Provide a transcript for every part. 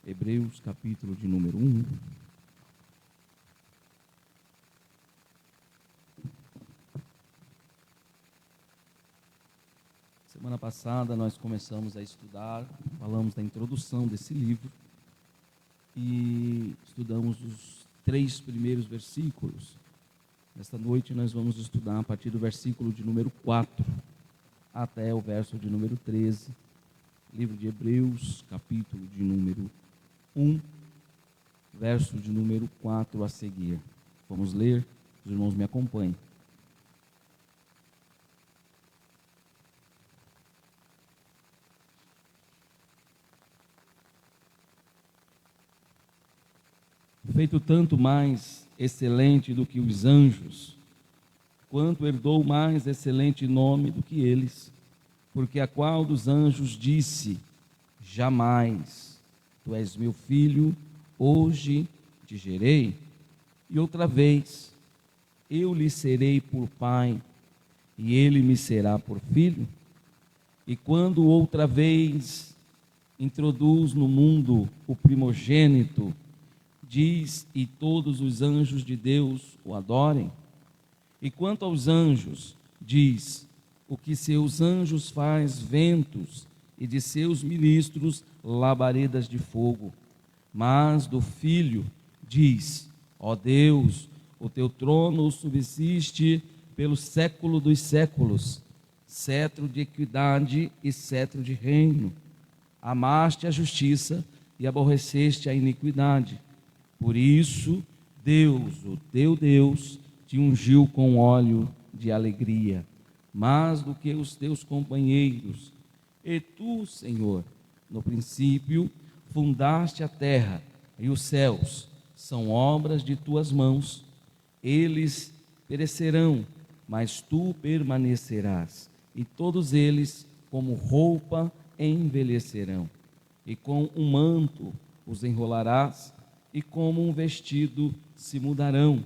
Hebreus, capítulo de número 1. Semana passada nós começamos a estudar, falamos da introdução desse livro e estudamos os 3 primeiros versículos. Nesta noite nós vamos estudar a partir do versículo de número 4 até o verso de número 13, livro de Hebreus, capítulo de número 1, verso de número 4 a seguir. Vamos ler, os irmãos me acompanhem. Feito tanto mais excelente do que os anjos, quanto herdou mais excelente nome do que eles, porque a qual dos anjos disse: jamais, tu és meu filho, hoje te gerei, e outra vez, eu lhe serei por pai, e ele me será por filho. E quando outra vez introduz no mundo o primogênito, diz: e todos os anjos de Deus o adorem. E quanto aos anjos, diz: o que seus anjos faz ventos, e de seus ministros labaredas de fogo. Mas do Filho diz: ó Deus, o teu trono subsiste pelo século dos séculos, cetro de equidade e cetro de reino. Amaste a justiça e aborreceste a iniquidade. Por isso, Deus, o teu Deus, te ungiu com óleo de alegria, mais do que os teus companheiros. E tu, Senhor, no princípio, fundaste a terra, e os céus são obras de tuas mãos. Eles perecerão, mas tu permanecerás, e todos eles, como roupa, envelhecerão. E com um manto os enrolarás, e como um vestido se mudarão,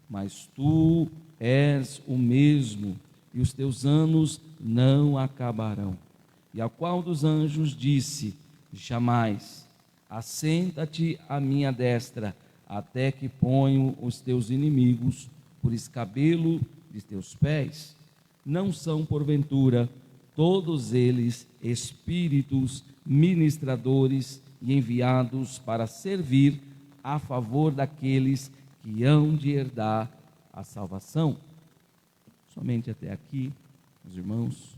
mas tu és o mesmo, e os teus anos não acabarão. E ao qual dos anjos disse: jamais, assenta-te à minha destra, até que ponho os teus inimigos por escabelo de teus pés. Não são, porventura, todos eles espíritos ministradores e enviados para servir a favor daqueles que hão de herdar a salvação? Somente até aqui, meus irmãos.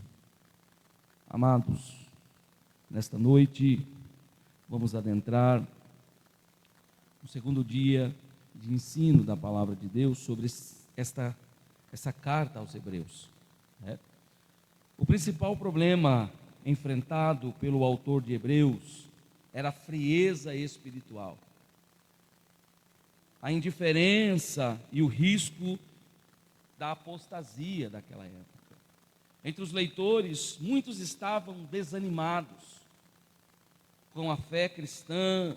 Amados, nesta noite vamos adentrar no segundo dia de ensino da palavra de Deus sobre essa carta aos Hebreus. O principal problema enfrentado pelo autor de Hebreus era a frieza espiritual, a indiferença e o risco da apostasia daquela época. Entre os leitores, muitos estavam desanimados com a fé cristã,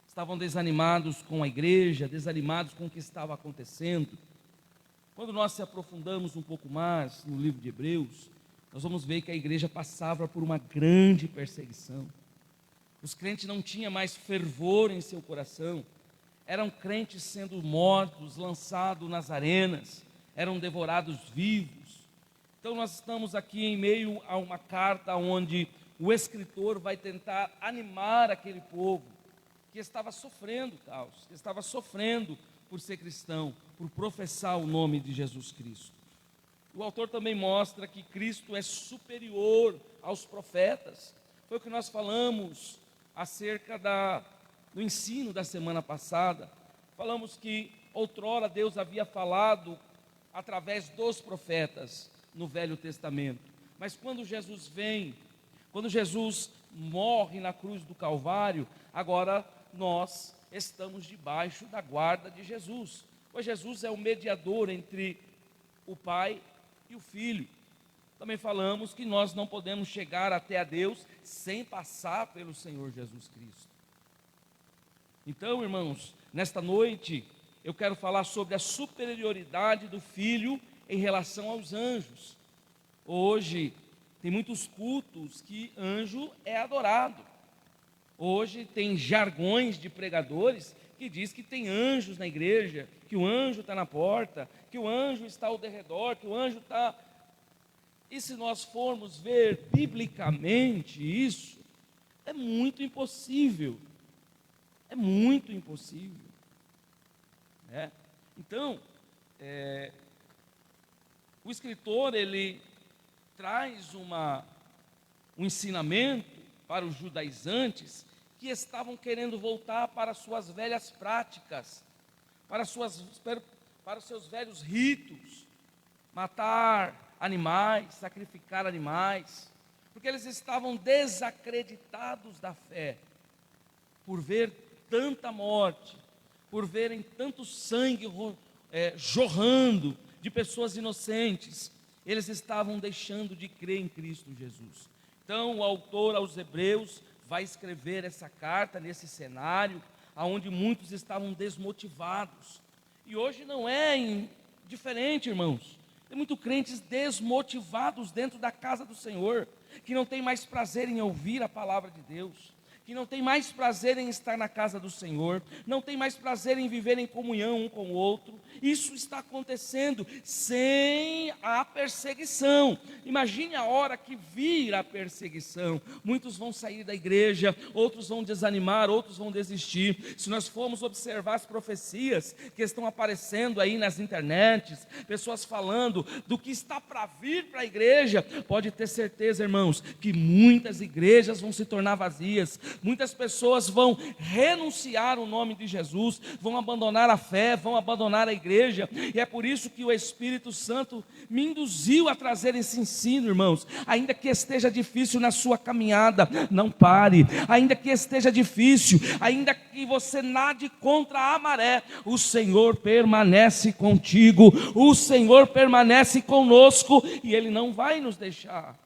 estavam desanimados com a igreja, desanimados com o que estava acontecendo. Quando nós se aprofundamos um pouco mais no livro de Hebreus, nós vamos ver que a igreja passava por uma grande perseguição. Os crentes não tinham mais fervor em seu coração, eram crentes sendo mortos, lançados nas arenas, eram devorados vivos. Então nós estamos aqui em meio a uma carta onde o escritor vai tentar animar aquele povo que estava sofrendo caos, que estava sofrendo por ser cristão, por professar o nome de Jesus Cristo. O autor também mostra que Cristo é superior aos profetas. Foi o que nós falamos acerca do ensino da semana passada. Falamos que outrora Deus havia falado através dos profetas no Velho Testamento, mas quando Jesus vem, quando Jesus morre na cruz do Calvário, agora nós estamos debaixo da guarda de Jesus, pois Jesus é o mediador entre o Pai e o Filho. Também falamos que nós não podemos chegar até a Deus sem passar pelo Senhor Jesus Cristo. Então, irmãos, nesta noite eu quero falar sobre a superioridade do Filho em relação aos anjos. Hoje tem muitos cultos que anjo é adorado. Hoje tem jargões de pregadores que diz que tem anjos na igreja, que o anjo está na porta, que o anjo está ao derredor, que o anjo está... E se nós formos ver biblicamente isso, é muito impossível. É muito impossível. Né? Então, o escritor, ele traz um ensinamento para os judaizantes que estavam querendo voltar para suas velhas práticas, para os seus velhos ritos, matar animais, sacrificar animais, porque eles estavam desacreditados da fé, por ver tanta morte, por verem tanto sangue jorrando de pessoas inocentes. Eles estavam deixando de crer em Cristo Jesus. Então o autor aos Hebreus vai escrever essa carta nesse cenário, onde muitos estavam desmotivados. E hoje não é diferente, irmãos. Tem muitos crentes desmotivados dentro da casa do Senhor, que não tem mais prazer em ouvir a palavra de Deus, que não tem mais prazer em estar na casa do Senhor, não tem mais prazer em viver em comunhão um com o outro. Isso está acontecendo sem a perseguição. Imagine a hora que vir a perseguição. Muitos vão sair da igreja, outros vão desanimar, outros vão desistir. Se nós formos observar as profecias que estão aparecendo aí nas internets, pessoas falando do que está para vir para a igreja, pode ter certeza, irmãos, que muitas igrejas vão se tornar vazias. Muitas pessoas vão renunciar o nome de Jesus, vão abandonar a fé, vão abandonar a igreja. E é por isso que o Espírito Santo me induziu a trazer esse ensino, irmãos. Ainda que esteja difícil na sua caminhada, não pare. Ainda que esteja difícil, ainda que você nade contra a maré, o Senhor permanece contigo, o Senhor permanece conosco e Ele não vai nos deixar.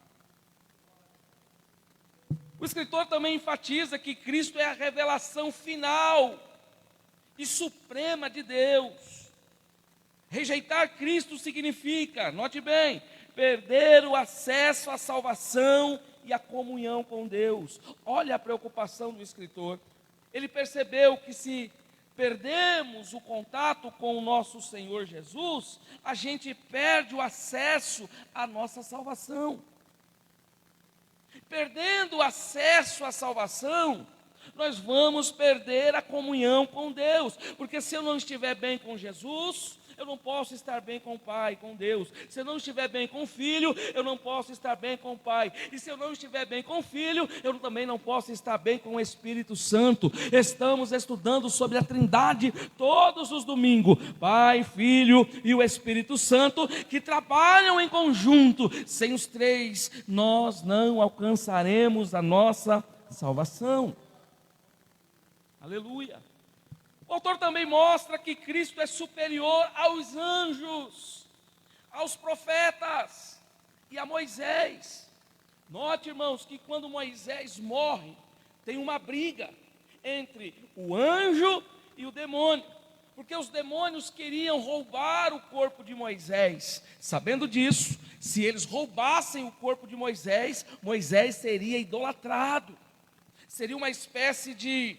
O escritor também enfatiza que Cristo é a revelação final e suprema de Deus. Rejeitar Cristo significa, note bem, perder o acesso à salvação e à comunhão com Deus. Olha a preocupação do escritor. Ele percebeu que se perdemos o contato com o nosso Senhor Jesus, a gente perde o acesso à nossa salvação. Perdendo o acesso à salvação, nós vamos perder a comunhão com Deus, porque se eu não estiver bem com Jesus, eu não posso estar bem com o Pai, com Deus. Se eu não estiver bem com o Filho, eu não posso estar bem com o Pai. E se eu não estiver bem com o Filho, eu também não posso estar bem com o Espírito Santo. Estamos estudando sobre a Trindade todos os domingos, Pai, Filho e o Espírito Santo, que trabalham em conjunto. Sem os três, nós não alcançaremos a nossa salvação. Aleluia. O autor também mostra que Cristo é superior aos anjos, aos profetas e a Moisés. Note, irmãos, que quando Moisés morre, tem uma briga entre o anjo e o demônio, porque os demônios queriam roubar o corpo de Moisés. Sabendo disso, se eles roubassem o corpo de Moisés, Moisés seria idolatrado, seria uma espécie de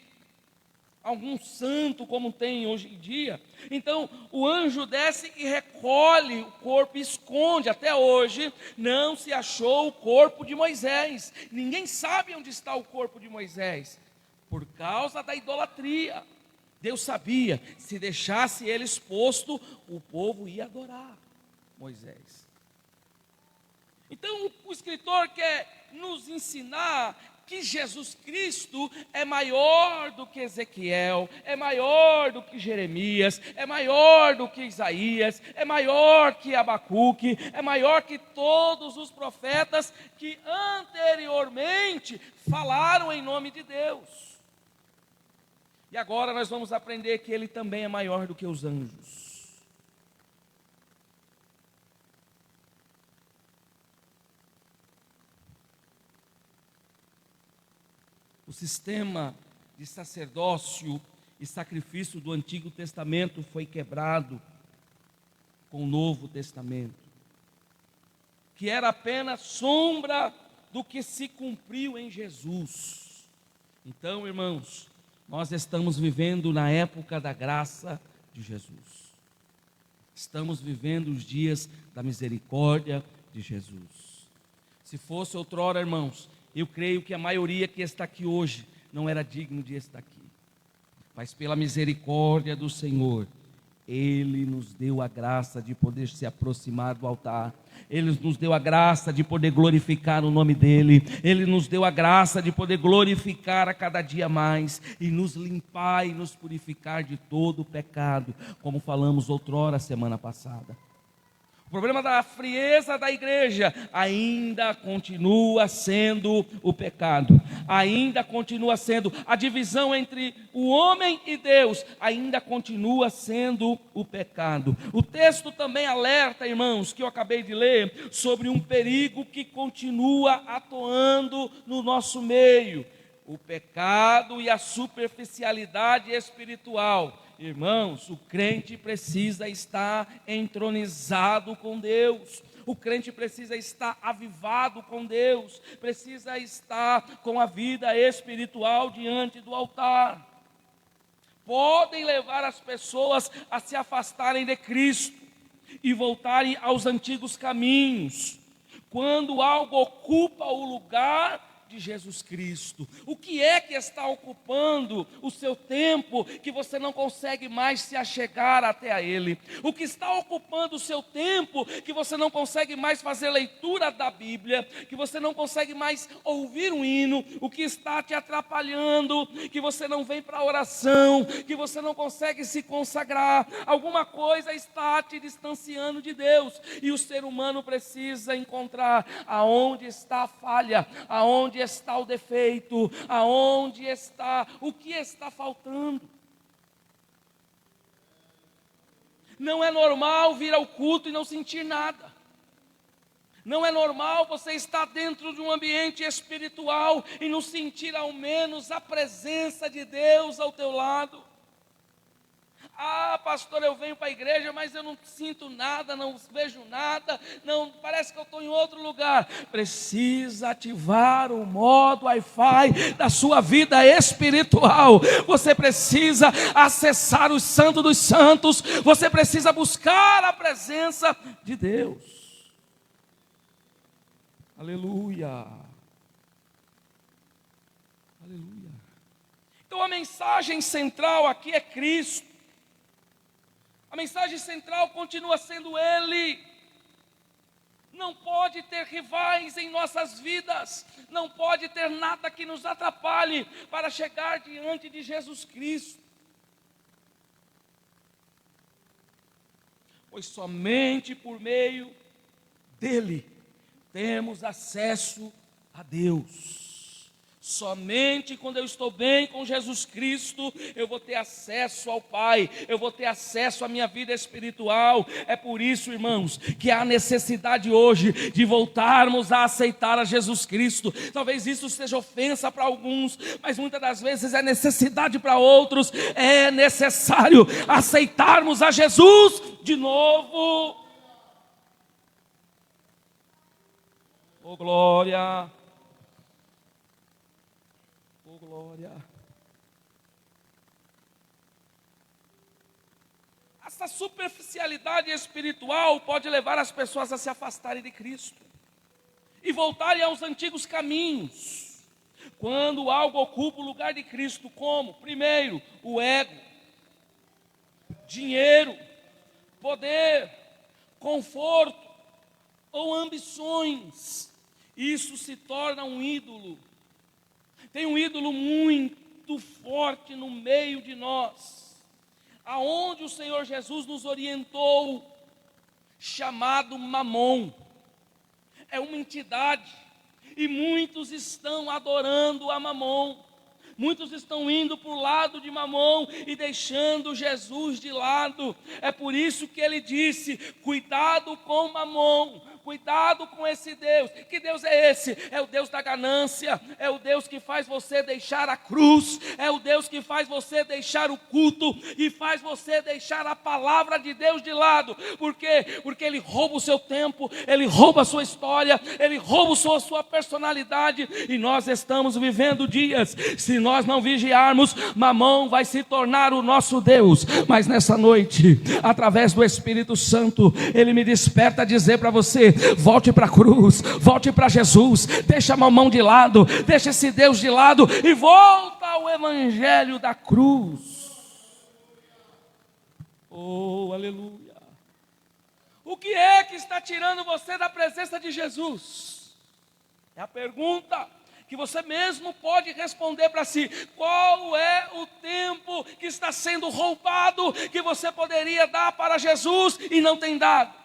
algum santo como tem hoje em dia. Então o anjo desce e recolhe o corpo e esconde. Até hoje não se achou o corpo de Moisés. Ninguém sabe onde está o corpo de Moisés, por causa da idolatria. Deus sabia, se deixasse ele exposto, o povo ia adorar Moisés. Então o escritor quer nos ensinar que Jesus Cristo é maior do que Ezequiel, é maior do que Jeremias, é maior do que Isaías, é maior que Abacuque, é maior que todos os profetas que anteriormente falaram em nome de Deus. E agora nós vamos aprender que Ele também é maior do que os anjos. O sistema de sacerdócio e sacrifício do Antigo Testamento foi quebrado com o Novo Testamento, que era apenas sombra do que se cumpriu em Jesus. Então, irmãos, nós estamos vivendo na época da graça de Jesus. Estamos vivendo os dias da misericórdia de Jesus. Se fosse outrora, irmãos, eu creio que a maioria que está aqui hoje não era digno de estar aqui. Mas pela misericórdia do Senhor, Ele nos deu a graça de poder se aproximar do altar. Ele nos deu a graça de poder glorificar o nome dEle. Ele nos deu a graça de poder glorificar a cada dia mais e nos limpar e nos purificar de todo o pecado, como falamos outrora semana passada. O problema da frieza da igreja ainda continua sendo o pecado, ainda continua sendo a divisão entre o homem e Deus, ainda continua sendo o pecado. O texto também alerta, irmãos, que eu acabei de ler, sobre um perigo que continua atuando no nosso meio: o pecado e a superficialidade espiritual. Irmãos, o crente precisa estar entronizado com Deus, o crente precisa estar avivado com Deus, precisa estar com a vida espiritual diante do altar. Podem levar as pessoas a se afastarem de Cristo e voltarem aos antigos caminhos, quando algo ocupa o lugar de Jesus Cristo. O que é que está ocupando o seu tempo que você não consegue mais se achegar até a Ele? O que está ocupando o seu tempo que você não consegue mais fazer leitura da Bíblia, que você não consegue mais ouvir um hino? O que está te atrapalhando, que você não vem para a oração, que você não consegue se consagrar? Alguma coisa está te distanciando de Deus, e o ser humano precisa encontrar aonde está a falha, aonde está o defeito, aonde está, o que está faltando. Não é normal vir ao culto e não sentir nada. Não é normal você estar dentro de um ambiente espiritual e não sentir ao menos a presença de Deus ao teu lado. Ah, pastor, eu venho para a igreja, mas eu não sinto nada, não vejo nada, não, parece que eu estou em outro lugar. Precisa ativar o modo Wi-Fi da sua vida espiritual. Você precisa acessar o Santo dos Santos. Você precisa buscar a presença de Deus. Aleluia. Aleluia. Então a mensagem central aqui é Cristo. A mensagem central continua sendo Ele. Não pode ter rivais em nossas vidas, não pode ter nada que nos atrapalhe para chegar diante de Jesus Cristo. Pois somente por meio dEle temos acesso a Deus. Somente quando eu estou bem com Jesus Cristo, eu vou ter acesso ao Pai, eu vou ter acesso à minha vida espiritual. É por isso, irmãos, que há necessidade hoje de voltarmos a aceitar a Jesus Cristo. Talvez isso seja ofensa para alguns, mas muitas das vezes é necessidade para outros. É necessário aceitarmos a Jesus de novo. Oh, glória! Glória. Essa superficialidade espiritual pode levar as pessoas a se afastarem de Cristo e voltarem aos antigos caminhos. Quando algo ocupa o lugar de Cristo, como? Primeiro, o ego, dinheiro, poder, conforto ou ambições, isso se torna um ídolo. Tem um ídolo muito forte no meio de nós, aonde o Senhor Jesus nos orientou, chamado Mamon. É uma entidade, e muitos estão adorando a Mamon. Muitos estão indo para o lado de Mamon e deixando Jesus de lado. É por isso que ele disse: cuidado com Mamon, Cuidado com esse Deus. Que Deus é esse? É o Deus da ganância, é o Deus que faz você deixar a cruz, é o Deus que faz você deixar o culto e faz você deixar a palavra de Deus de lado. Por quê? Porque Ele rouba o seu tempo, Ele rouba a sua história, Ele rouba a sua personalidade, e nós estamos vivendo dias, se nós não vigiarmos, Mamão vai se tornar o nosso Deus. Mas nessa noite, através do Espírito Santo, Ele me desperta a dizer para você: volte para a cruz, volte para Jesus, deixa Mamão de lado, deixa esse Deus de lado e volta ao Evangelho da cruz. Oh, aleluia! O que é que está tirando você da presença de Jesus? É a pergunta que você mesmo pode responder para si. Qual é o tempo que está sendo roubado, que você poderia dar para Jesus e não tem dado?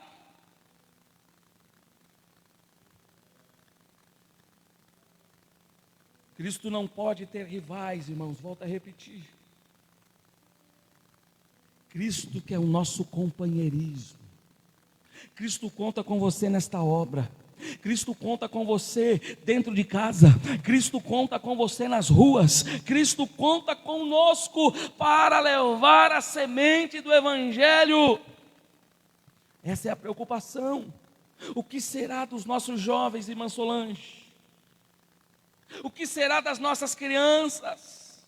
Cristo não pode ter rivais, irmãos, volto a repetir. Cristo que é o nosso companheirismo. Cristo conta com você nesta obra. Cristo conta com você dentro de casa. Cristo conta com você nas ruas. Cristo conta conosco para levar a semente do Evangelho. Essa é a preocupação. O que será dos nossos jovens, irmã Solange? O que será das nossas crianças?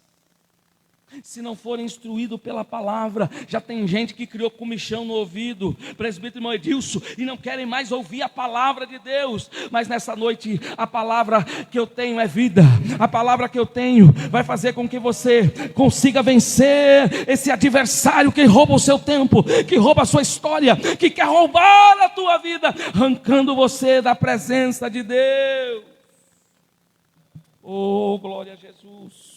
Se não forem instruídos pela palavra. Já tem gente que criou comichão no ouvido, presbítero irmão Edilson, e não querem mais ouvir a palavra de Deus. Mas nessa noite, a palavra que eu tenho é vida. A palavra que eu tenho vai fazer com que você consiga vencer esse adversário que rouba o seu tempo, que rouba a sua história, que quer roubar a tua vida, arrancando você da presença de Deus. Oh, glória a Jesus.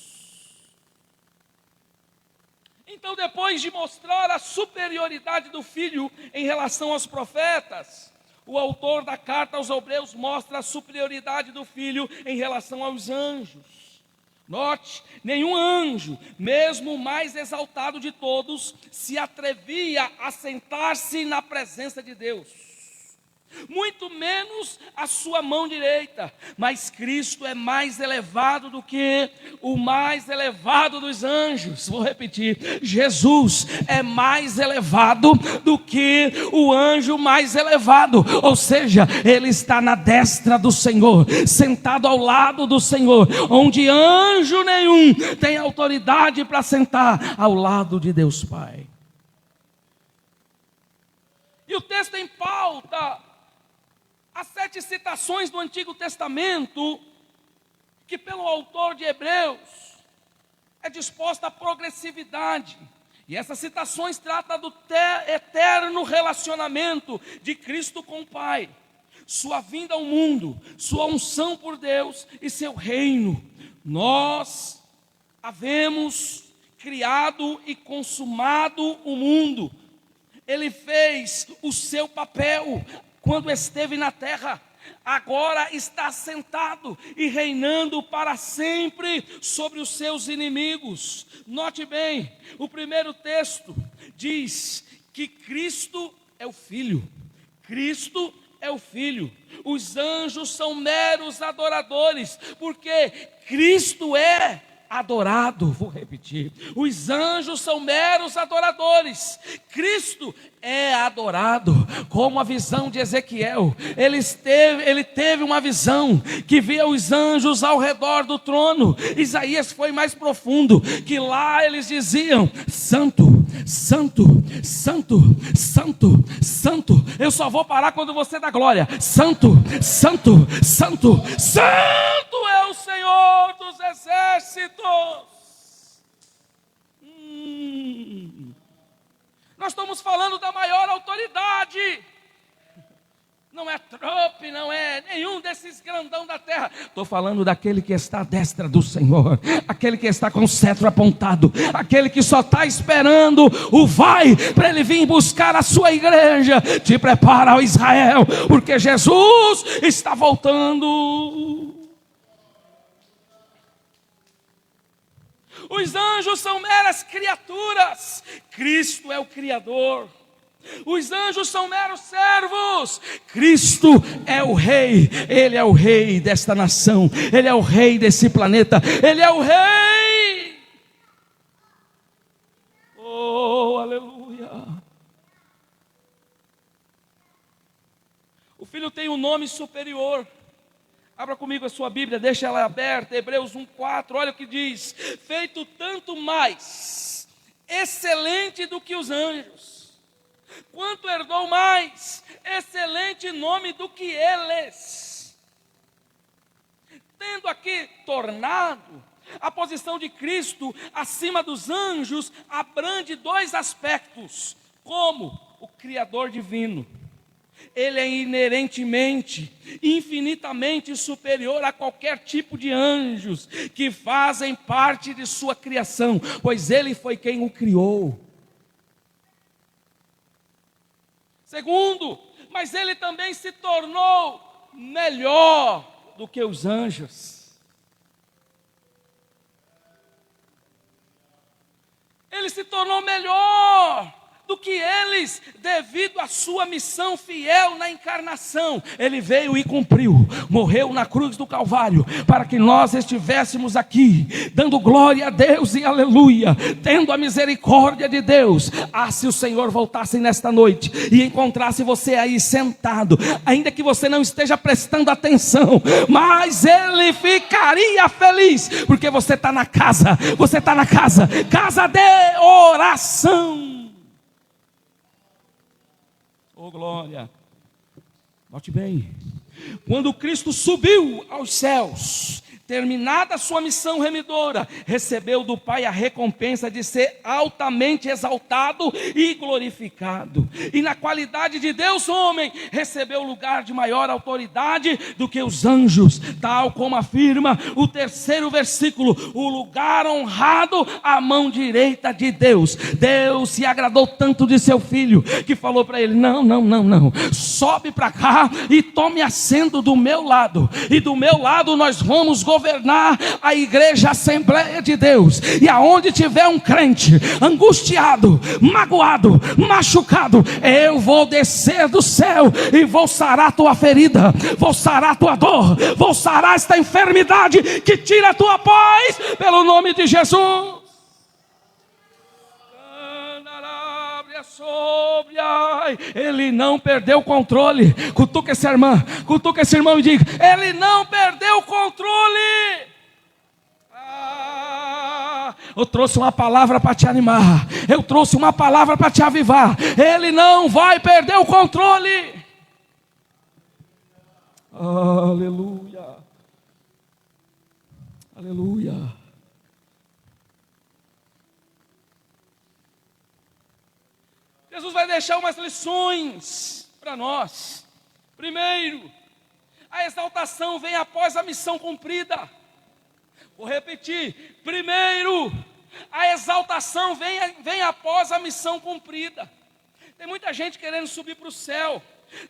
Então, depois de mostrar a superioridade do Filho em relação aos profetas, o autor da carta aos Hebreus mostra a superioridade do Filho em relação aos anjos. Note, nenhum anjo, mesmo o mais exaltado de todos, se atrevia a sentar-se na presença de Deus. Muito menos a sua mão direita. Mas Cristo é mais elevado do que o mais elevado dos anjos. Vou repetir: Jesus é mais elevado do que o anjo mais elevado. Ou seja, Ele está na destra do Senhor, sentado ao lado do Senhor, onde anjo nenhum tem autoridade para sentar ao lado de Deus Pai. E o texto em pauta, as 7 citações do Antigo Testamento, que pelo autor de Hebreus é disposta a progressividade. E essas citações tratam do eterno relacionamento de Cristo com o Pai, sua vinda ao mundo, sua unção por Deus e seu reino. Nós havemos criado e consumado o mundo. Ele fez o seu papel quando esteve na terra. Agora está sentado e reinando para sempre sobre os seus inimigos. Note bem, o primeiro texto diz que Cristo é o Filho. Cristo é o Filho. Os anjos são meros adoradores, porque Cristo é adorado. Vou repetir: os anjos são meros adoradores, Cristo é adorado. Como a visão de Ezequiel, ele teve uma visão que via os anjos ao redor do trono. Isaías foi mais profundo, que lá eles diziam: santo, santo, santo, santo, santo. Eu só vou parar quando você dá glória. Santo, santo, santo, santo é o Senhor dos exércitos. Nós estamos falando da maior autoridade. Não é Trump, não é nenhum desses grandão da terra. Estou falando daquele que está à destra do Senhor, aquele que está com o cetro apontado, aquele que só está esperando o vai para ele vir buscar a sua igreja. Te prepara, ó Israel, porque Jesus está voltando. Os anjos são meras criaturas, Cristo é o Criador. Os anjos são meros servos. Cristo é o rei. Ele é o rei desta nação. Ele é o rei desse planeta. Ele é o rei. Oh, aleluia. O Filho tem um nome superior. Abra comigo a sua Bíblia, deixa ela aberta, Hebreus 1:4, olha o que diz: feito tanto mais excelente do que os anjos, quanto herdou mais excelente nome do que eles. Tendo aqui tornado a posição de Cristo acima dos anjos, abrange dois aspectos: como o Criador divino, Ele é inerentemente, infinitamente superior a qualquer tipo de anjos que fazem parte de sua criação, pois Ele foi quem o criou. Segundo, mas Ele também se tornou melhor do que os anjos. Ele se tornou melhor do que eles, devido à sua missão fiel na encarnação. Ele veio e cumpriu, morreu na cruz do Calvário, para que nós estivéssemos aqui, dando glória a Deus e aleluia, tendo a misericórdia de Deus. Se o Senhor voltasse nesta noite e encontrasse você aí sentado, ainda que você não esteja prestando atenção, mas Ele ficaria feliz, porque você está na casa, casa de oração. Oh, glória. Note bem, quando Cristo subiu aos céus, terminada a sua missão remidora, recebeu do Pai a recompensa de ser altamente exaltado e glorificado. E na qualidade de Deus homem, recebeu lugar de maior autoridade do que os anjos, tal como afirma o 3º versículo: o lugar honrado à mão direita de Deus. Deus se agradou tanto de seu filho, que falou para ele: não, sobe para cá e tome assento do meu lado, e do meu lado nós vamos governar a igreja, a Assembleia de Deus. E aonde tiver um crente angustiado, magoado, machucado, eu vou descer do céu e vou sarar a tua ferida, vou sarar a tua dor, vou sarar esta enfermidade que tira a tua paz, pelo nome de Jesus. Ele não perdeu o controle. Cutuca essa irmã, cutuca esse irmão e diga: ele não perdeu o controle. Eu trouxe uma palavra para te animar, eu trouxe uma palavra para te avivar. Ele não vai perder o controle. Aleluia, aleluia. Jesus vai deixar umas lições para nós. Primeiro, a exaltação vem após a missão cumprida. Vou repetir. Primeiro, a exaltação vem após a missão cumprida. Tem muita gente querendo subir para o céu.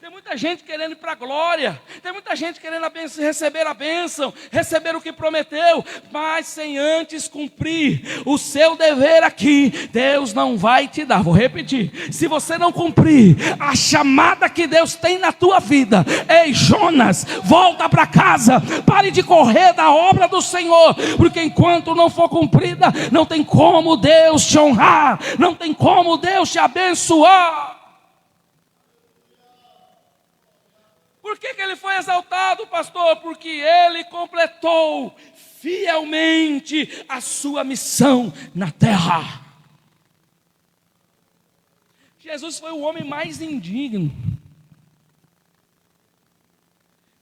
Tem muita gente querendo ir para a glória. Tem muita gente querendo receber a bênção, receber o que prometeu, mas sem antes cumprir o seu dever aqui, Deus não vai te dar. Vou repetir: se você não cumprir a chamada que Deus tem na tua vida, ei Jonas, volta para casa, pare de correr da obra do Senhor, porque enquanto não for cumprida, não tem como Deus te honrar, não tem como Deus te abençoar. Por que ele foi exaltado, pastor? Porque ele completou fielmente a sua missão na terra. Jesus foi o homem mais indigno.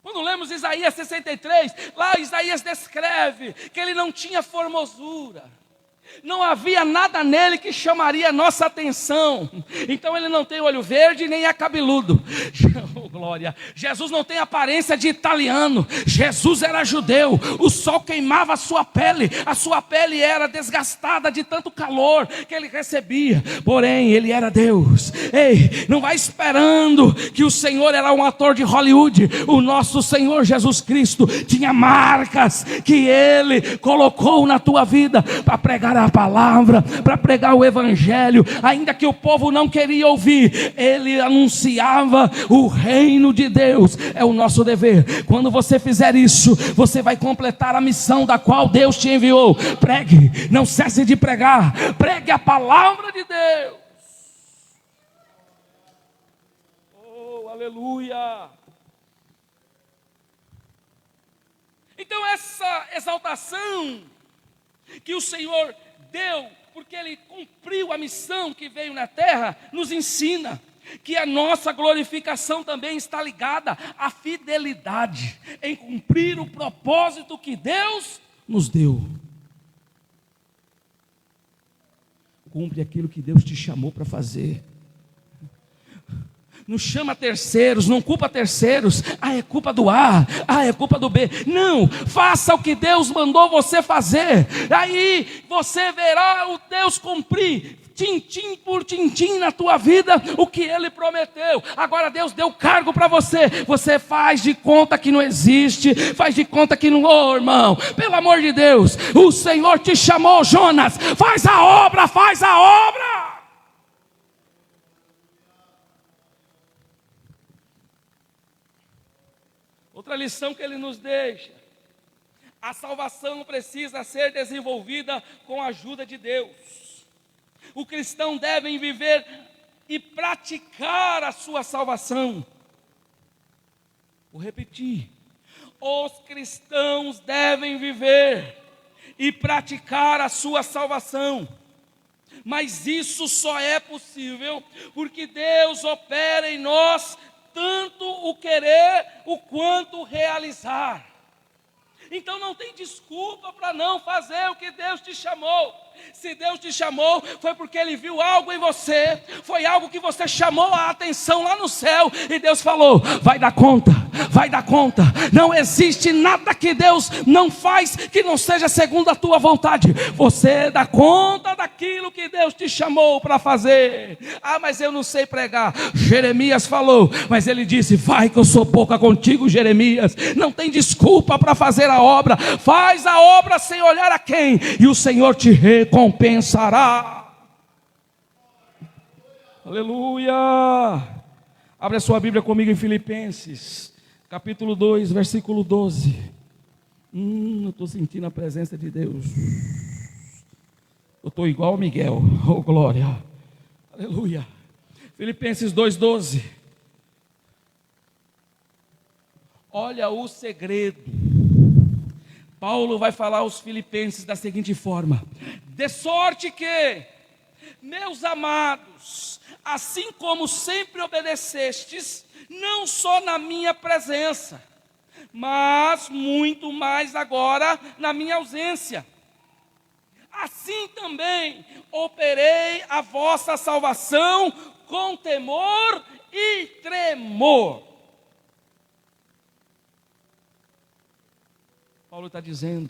Quando lemos Isaías 63, lá Isaías descreve que ele não tinha formosura. Não havia nada nele que chamaria a nossa atenção. Então ele não tem olho verde nem é cabeludo. Oh, glória. Jesus não tem aparência de italiano. Jesus era judeu. O sol queimava a sua pele era desgastada de tanto calor que ele recebia. Porém ele era Deus. Ei, não vai esperando que o Senhor era um ator de Hollywood. O nosso Senhor Jesus Cristo tinha marcas que ele colocou na tua vida para pregar a palavra, para pregar o evangelho, ainda que o povo não queria ouvir, ele anunciava o reino de Deus. É o nosso dever. Quando você fizer isso, você vai completar a missão da qual Deus te enviou. Pregue, não cesse de pregar, pregue a palavra de Deus. Oh, aleluia! Então essa exaltação que o Senhor deu, porque Ele cumpriu a missão que veio na terra, nos ensina que a nossa glorificação também está ligada à fidelidade em cumprir o propósito que Deus nos deu. Cumpre aquilo que Deus te chamou para fazer. Não chama terceiros, não culpa terceiros. É culpa do A, é culpa do B. Não, faça o que Deus mandou você fazer. Aí você verá o Deus cumprir, tintim por tintim na tua vida, o que Ele prometeu. Agora Deus deu cargo para você. Você faz de conta que não existe, faz de conta que não. Oh, irmão, pelo amor de Deus, o Senhor te chamou, Jonas. Faz a obra, faz a obra. Outra lição que ele nos deixa: a salvação precisa ser desenvolvida com a ajuda de Deus. O cristão deve viver e praticar a sua salvação. Vou repetir: os cristãos devem viver e praticar a sua salvação. Mas isso só é possível porque Deus opera em nós tanto o querer, o quanto o realizar. Então não tem desculpa para não fazer o que Deus te chamou. Se Deus te chamou, foi porque Ele viu algo em você, foi algo que você chamou a atenção lá no céu, e Deus falou: vai dar conta, vai dar conta. Não existe nada que Deus não faz que não seja segundo a tua vontade. Você dá conta daquilo que Deus te chamou para fazer. Mas eu não sei pregar. Jeremias falou, mas ele disse: vai que eu sou pouca contigo, Jeremias. Não tem desculpa para fazer a obra. Faz a obra sem olhar a quem, e o Senhor te recompensará. Aleluia. Abre a sua Bíblia comigo em Filipenses capítulo 2, versículo 12. Eu estou sentindo a presença de Deus. Eu estou igual Miguel. Oh, glória. Aleluia. Filipenses 2:12. Olha o segredo. Paulo vai falar aos filipenses da seguinte forma: de sorte que, meus amados, assim como sempre obedecestes, não só na minha presença, mas muito mais agora na minha ausência, assim também operei a vossa salvação com temor e tremor. Paulo está dizendo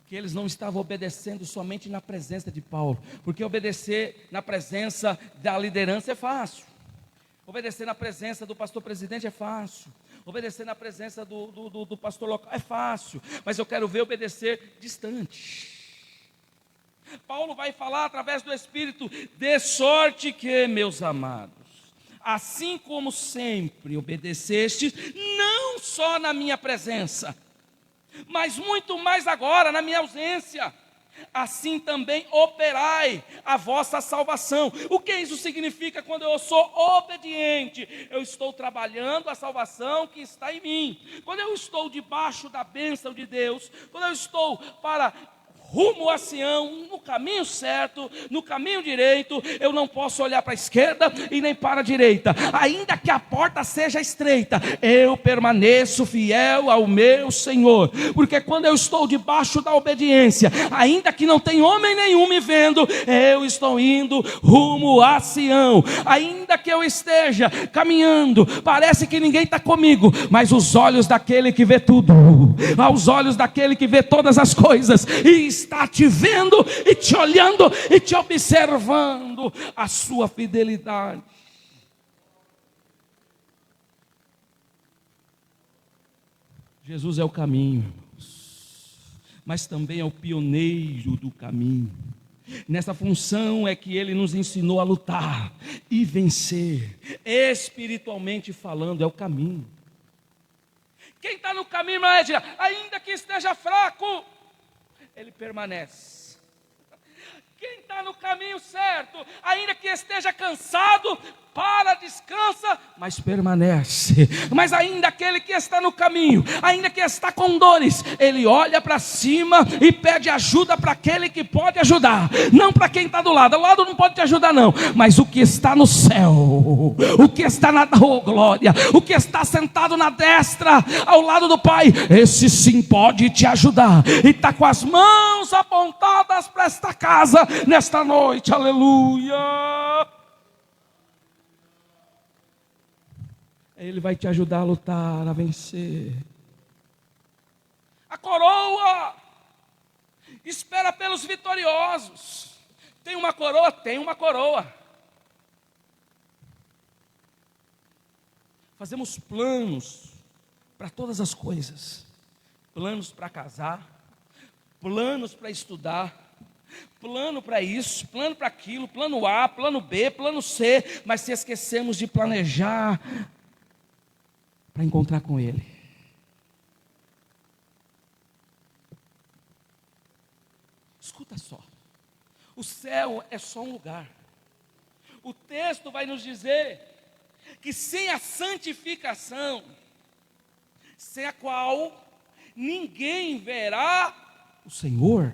que eles não estavam obedecendo somente na presença de Paulo, porque obedecer na presença da liderança é fácil, obedecer na presença do pastor presidente é fácil, obedecer na presença do pastor local é fácil, mas eu quero ver obedecer distante. Paulo vai falar através do Espírito: de sorte que, meus amados, assim como sempre obedeceste, não só na minha presença, mas muito mais agora na minha ausência, assim também operai a vossa salvação. O que isso significa? Quando eu sou obediente, eu estou trabalhando a salvação que está em mim. Quando eu estou debaixo da bênção de Deus, quando eu estou para rumo a Sião, no caminho certo, no caminho direito, eu não posso olhar para a esquerda e nem para a direita, ainda que a porta seja estreita, eu permaneço fiel ao meu Senhor, porque quando eu estou debaixo da obediência, ainda que não tem homem nenhum me vendo, eu estou indo rumo a Sião. Ainda que eu esteja caminhando, parece que ninguém está comigo, mas os olhos daquele que vê tudo, aos olhos daquele que vê todas as coisas, e está te vendo e te olhando e te observando a sua fidelidade. Jesus é o caminho, irmãos. mas também é o pioneiro do caminho. Nessa função é que ele nos ensinou a lutar e vencer, espiritualmente falando, é o caminho. Quem está no caminho, ainda que esteja fraco, ele permanece. Quem está no caminho certo, ainda que esteja cansado, para, descansa, mas permanece. Mas ainda aquele que está no caminho, ainda que está com dores, ele olha para cima e pede ajuda para aquele que pode ajudar, não para quem está do lado. O lado não pode te ajudar não, mas o que está no céu, o que está na glória, o que está sentado na destra, ao lado do Pai, esse sim pode te ajudar, e está com as mãos apontadas para esta casa, nesta noite, aleluia. Ele vai te ajudar a lutar, a vencer. A coroa espera pelos vitoriosos. Tem uma coroa? Tem uma coroa. Fazemos planos para todas as coisas. Planos para casar, planos para estudar, plano para isso, plano para aquilo, plano A, plano B, plano C, mas se esquecemos de planejar para encontrar com Ele. Escuta só, o céu é só um lugar. O texto vai nos dizer que sem a santificação, sem a qual ninguém verá o Senhor,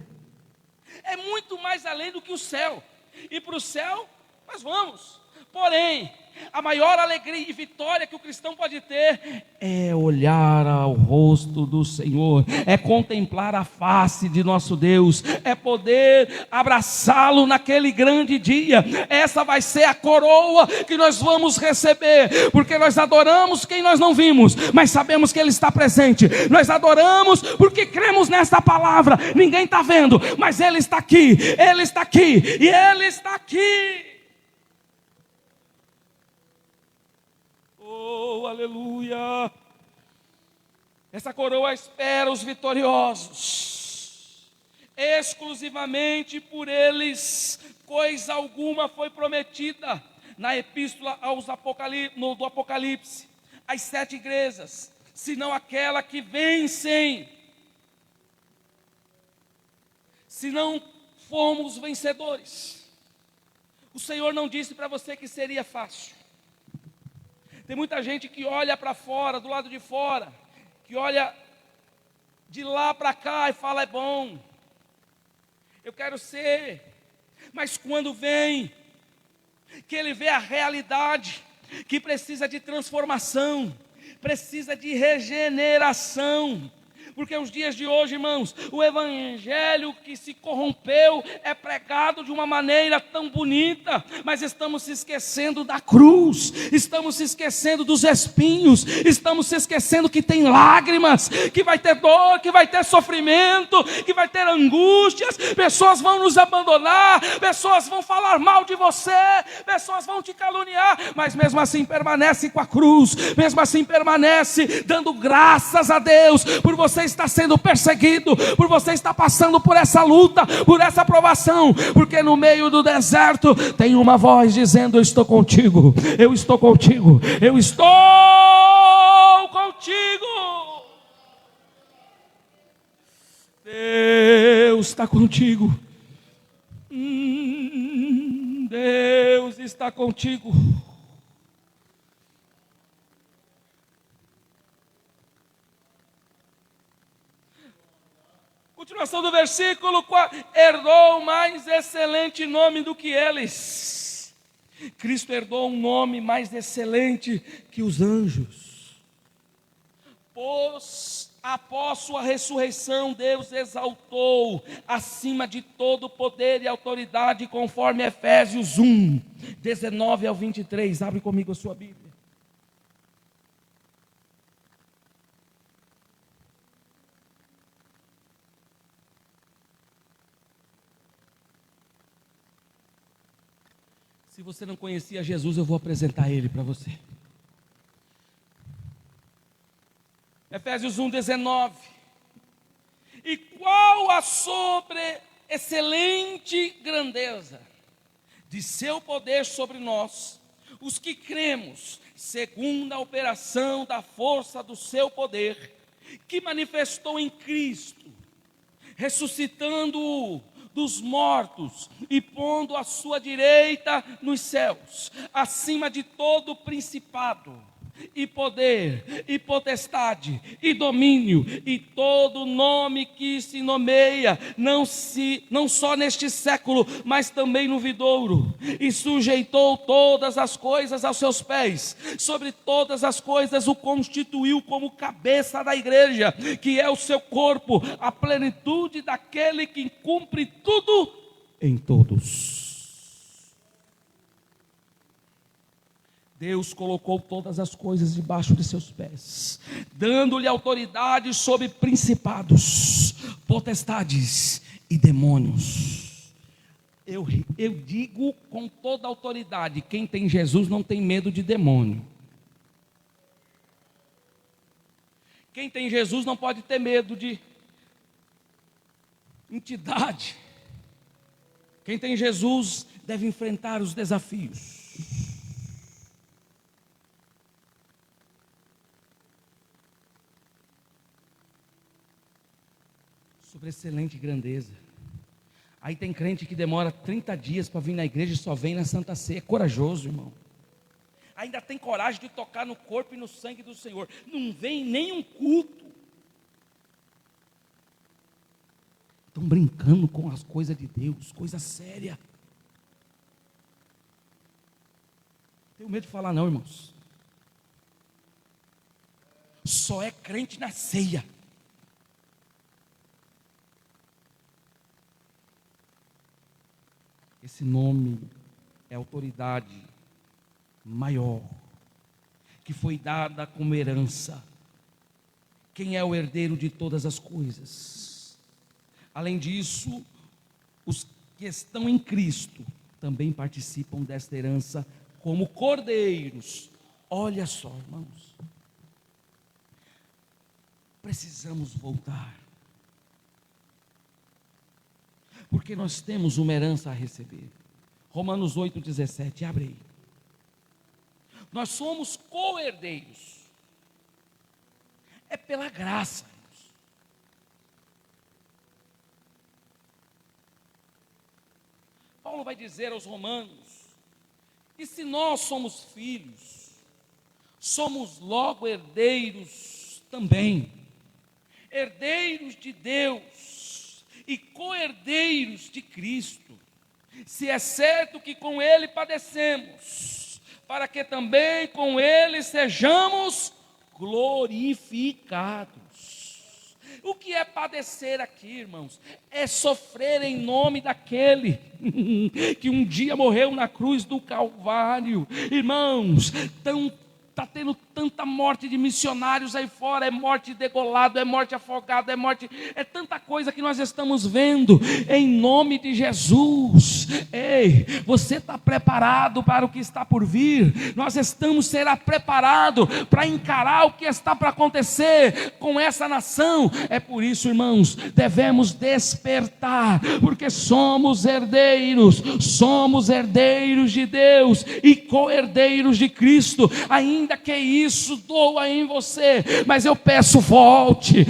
é muito mais além do que o céu. E para o céu nós vamos. Porém, a maior alegria e vitória que o cristão pode ter é olhar ao rosto do Senhor, é contemplar a face de nosso Deus, é poder abraçá-lo naquele grande dia. Essa vai ser a coroa que nós vamos receber, porque nós adoramos quem nós não vimos, mas sabemos que Ele está presente. Nós adoramos porque cremos nesta palavra. Ninguém está vendo, mas Ele está aqui, Ele está aqui e Ele está aqui. Oh, aleluia! Essa coroa espera os vitoriosos. Exclusivamente por eles, coisa alguma foi prometida. Na epístola do Apocalipse, as 7 igrejas, senão aquela que vencem. Se não formos vencedores, o Senhor não disse para você que seria fácil. Tem muita gente que olha para fora, do lado de fora, que olha de lá para cá e fala: é bom, eu quero ser. Mas quando vem, que ele vê a realidade, que precisa de transformação, precisa de regeneração. Porque os dias de hoje, irmãos, o evangelho que se corrompeu é pregado de uma maneira tão bonita, mas estamos se esquecendo da cruz, estamos se esquecendo dos espinhos, estamos se esquecendo que tem lágrimas, que vai ter dor, que vai ter sofrimento, que vai ter angústias. Pessoas vão nos abandonar, pessoas vão falar mal de você, pessoas vão te caluniar, mas mesmo assim permanece com a cruz, mesmo assim permanece dando graças a Deus por você está sendo perseguido, por você estar passando por essa luta, por essa provação, porque no meio do deserto tem uma voz dizendo: eu estou contigo, eu estou contigo, eu estou contigo. Deus está contigo, Deus está contigo. Continuação do versículo 4: herdou mais excelente nome do que eles. Cristo herdou um nome mais excelente que os anjos. Pois após sua ressurreição, Deus exaltou acima de todo poder e autoridade, conforme Efésios 1, 19 ao 23. Abre comigo a sua Bíblia. Se você não conhecia Jesus, eu vou apresentar Ele para você. Efésios 1:19. E qual a excelente grandeza de seu poder sobre nós, os que cremos, segundo a operação da força do seu poder, que manifestou em Cristo, ressuscitando-o dos mortos e pondo à sua direita nos céus, acima de todo principado, e poder, e potestade, e domínio, e todo nome que se nomeia, não só neste século, mas também no vindouro, e sujeitou todas as coisas aos seus pés, sobre todas as coisas o constituiu como cabeça da igreja, que é o seu corpo, a plenitude daquele que cumpre tudo em todos. Deus colocou todas as coisas debaixo de seus pés, dando-lhe autoridade sobre principados, potestades e demônios. Eu digo com toda autoridade: quem tem Jesus não tem medo de demônio. Quem tem Jesus não pode ter medo de entidade. Quem tem Jesus deve enfrentar os desafios. Sobre excelente grandeza. Aí tem crente que demora 30 dias para vir na igreja e só vem na Santa Ceia. É corajoso, irmão. Ainda tem coragem de tocar no corpo e no sangue do Senhor. Não vem nem um culto. Estão brincando com as coisas de Deus, coisa séria. Tenho medo de falar não, irmãos. Só é crente na ceia. Esse nome é autoridade maior, que foi dada como herança. Quem é o herdeiro de todas as coisas? Além disso, os que estão em Cristo também participam desta herança como cordeiros. Olha só, irmãos, precisamos voltar, porque nós temos uma herança a receber. Romanos 8,17, abre aí. Nós somos co-herdeiros. É pela graça. Paulo vai dizer aos romanos, que se nós somos filhos, somos logo herdeiros também. Herdeiros de Deus e co-herdeiros de Cristo, se é certo que com Ele padecemos, para que também com Ele sejamos glorificados. O que é padecer aqui, irmãos? É sofrer em nome daquele que um dia morreu na cruz do Calvário. Irmãos, está tendo tanta morte de missionários aí fora, é morte degolado, é morte afogado, é tanta coisa que nós estamos vendo, em nome de Jesus. Ei, você está preparado para o que está por vir? Nós será preparado para encarar o que está para acontecer com essa nação. É por isso, irmãos, devemos despertar, porque somos herdeiros de Deus e co-herdeiros de Cristo, ainda que isso doa em você, mas eu peço, volte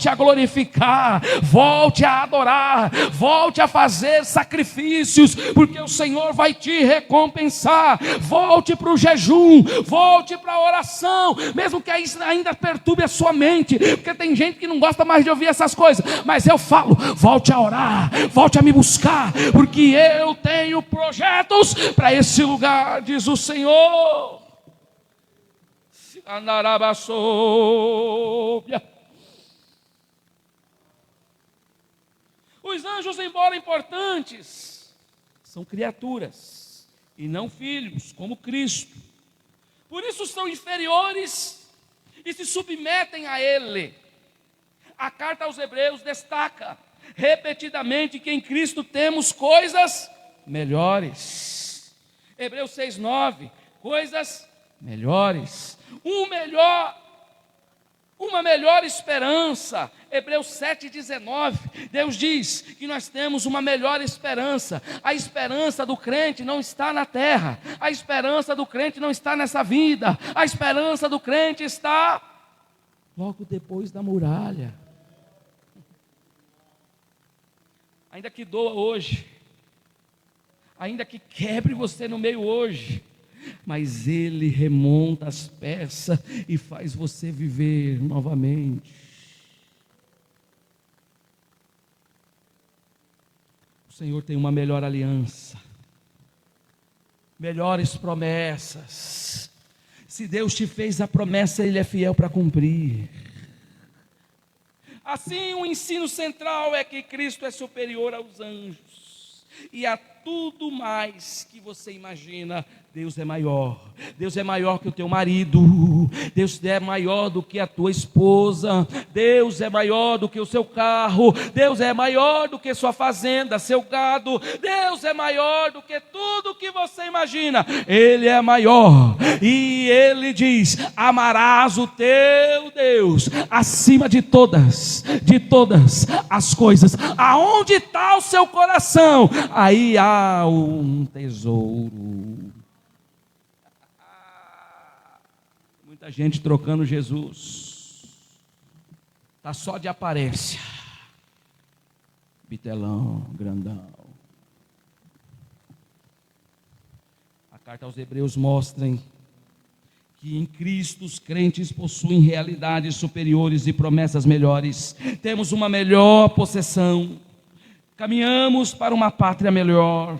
a glorificar, volte a adorar, volte a fazer sacrifícios, porque o Senhor vai te recompensar. Volte para o jejum, volte para a oração, mesmo que isso ainda perturbe a sua mente, porque tem gente que não gosta mais de ouvir essas coisas, mas eu falo, volte a orar, volte a me buscar, porque eu tenho projetos para esse lugar, diz o Senhor. Os anjos, embora importantes, são criaturas e não filhos, como Cristo. Por isso são inferiores e se submetem a Ele. A carta aos Hebreus destaca repetidamente que em Cristo temos coisas melhores. Hebreus 6,9, coisas melhores. uma melhor esperança. Hebreus 7,19, Deus diz que nós temos uma melhor esperança. A esperança do crente não está na terra, a esperança do crente não está nessa vida, a esperança do crente está logo depois da muralha. Ainda que doa hoje, ainda que quebre você no meio hoje, mas Ele remonta as peças e faz você viver novamente. O Senhor tem uma melhor aliança, melhores promessas. Se Deus te fez a promessa, Ele é fiel para cumprir. Assim, o ensino central é que Cristo é superior aos anjos e a tudo mais que você imagina. Deus é maior. Deus é maior que o teu marido. Deus é maior do que a tua esposa. Deus é maior do que o seu carro. Deus é maior do que sua fazenda, seu gado. Deus é maior do que tudo que você imagina. Ele é maior. E Ele diz: amarás o teu Deus acima de todas as coisas. Aonde está o seu coração? Aí há um tesouro. Muita gente trocando Jesus, está só de aparência, bitelão, grandão. A carta aos Hebreus mostra que em Cristo os crentes possuem realidades superiores e promessas melhores. Temos uma melhor possessão, caminhamos para uma pátria melhor.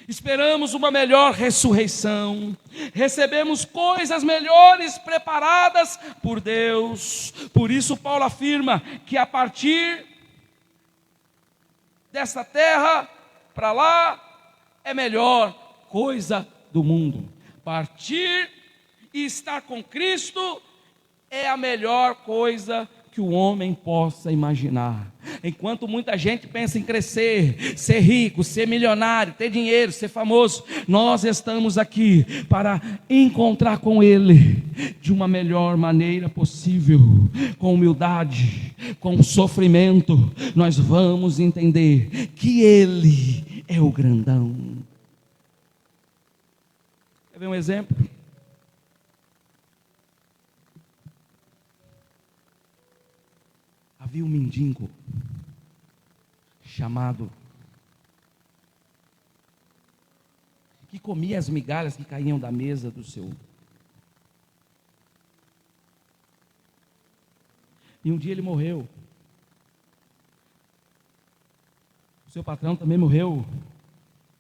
Esperamos uma melhor ressurreição, recebemos coisas melhores preparadas por Deus. Por isso Paulo afirma que a partir dessa terra para lá é melhor coisa do mundo. Partir e estar com Cristo é a melhor coisa que o homem possa imaginar. Enquanto muita gente pensa em crescer, ser rico, ser milionário, ter dinheiro, ser famoso, nós estamos aqui para encontrar com Ele de uma melhor maneira possível, com humildade, com sofrimento. Nós vamos entender que Ele é o grandão. Quer ver um exemplo? Havia um mendigo chamado, que comia as migalhas que caíam da mesa do seu. E um dia ele morreu. O seu patrão também morreu.